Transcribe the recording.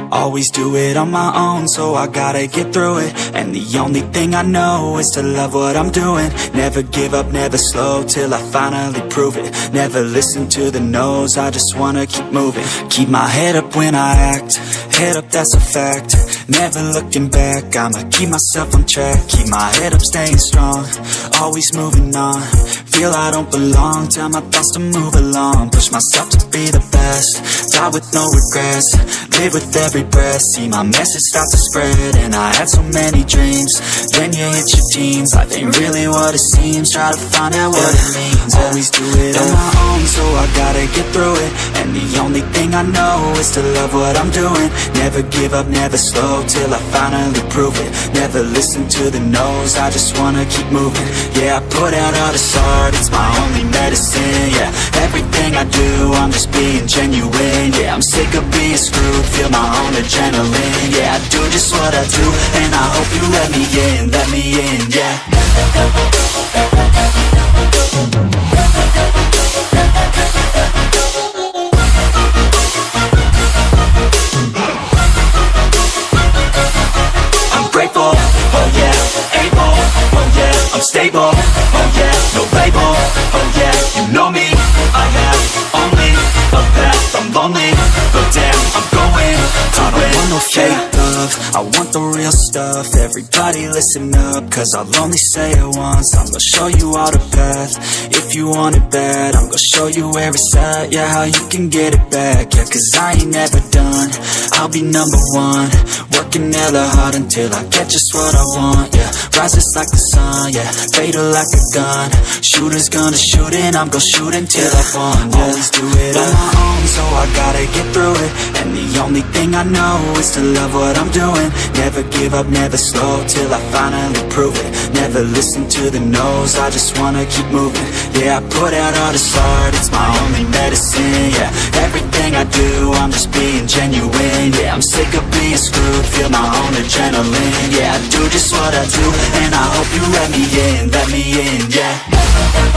Always do it on my own, so I gotta get through it. And the only thing I know is to love what I'm doing. Never give up, never slow, till I finally prove it. Never listen to the no's, I just wanna keep moving. Keep my head up when I act, head up, that's a fact. Never looking back, I'ma keep myself on track. Keep my head up, staying strong, always moving on. Feel I don't belong, tell my thoughts to move along. Push myself to be the best, die with no regrets. Live with every breath, see my message start to spread. And I had so many dreams, then you hit your teens. Life ain't really what it seems, try to find out what it means. Always do it on my own, so I gotta get through it. And the only thing I know is to love what I'm doing. Never give up, never slow, till I finally prove it. Never listen to the no's, I just wanna keep moving. Yeah, I put out all this art, it's my only medicine. Yeah, everything I do, I'm just being genuine. Yeah, I'm sick of being screwed, feel my own adrenaline. Yeah, I do just what I do, and I hope you let me in, yeah. I'm grateful, oh yeah, able, oh yeah, I'm stable, oh yeah, no label, oh yeah, you know me, I have only a path, I'm lonely, but damn, I'm going to win. I don't want no fake love, I want the real stuff. Everybody listen up, cause I'll only say it once. I'm gonna show you all the path, if you want it bad. I'm gonna show you where it's at, yeah, how you can get it back. Yeah, cause I ain't never done, I'll be number one. Working hella hard until I get just what I want, yeah. Rises like the sun, yeah, fatal like a gun. Shooters gonna shoot and I'm gonna shoot until I won, yeah. Always do it on my own, so I gotta get through it. And the only thing I know is to love what I'm doing. Never give up, never slow, till I finally prove it. Never listen to the no's, I just wanna keep moving. Yeah, I put out all this art, it's my only medicine. Yeah, everything I do, I'm just being genuine. Yeah, I'm sick of being screwed, feel my own adrenaline. Yeah, I do just what I do, and I hope you let me in, yeah.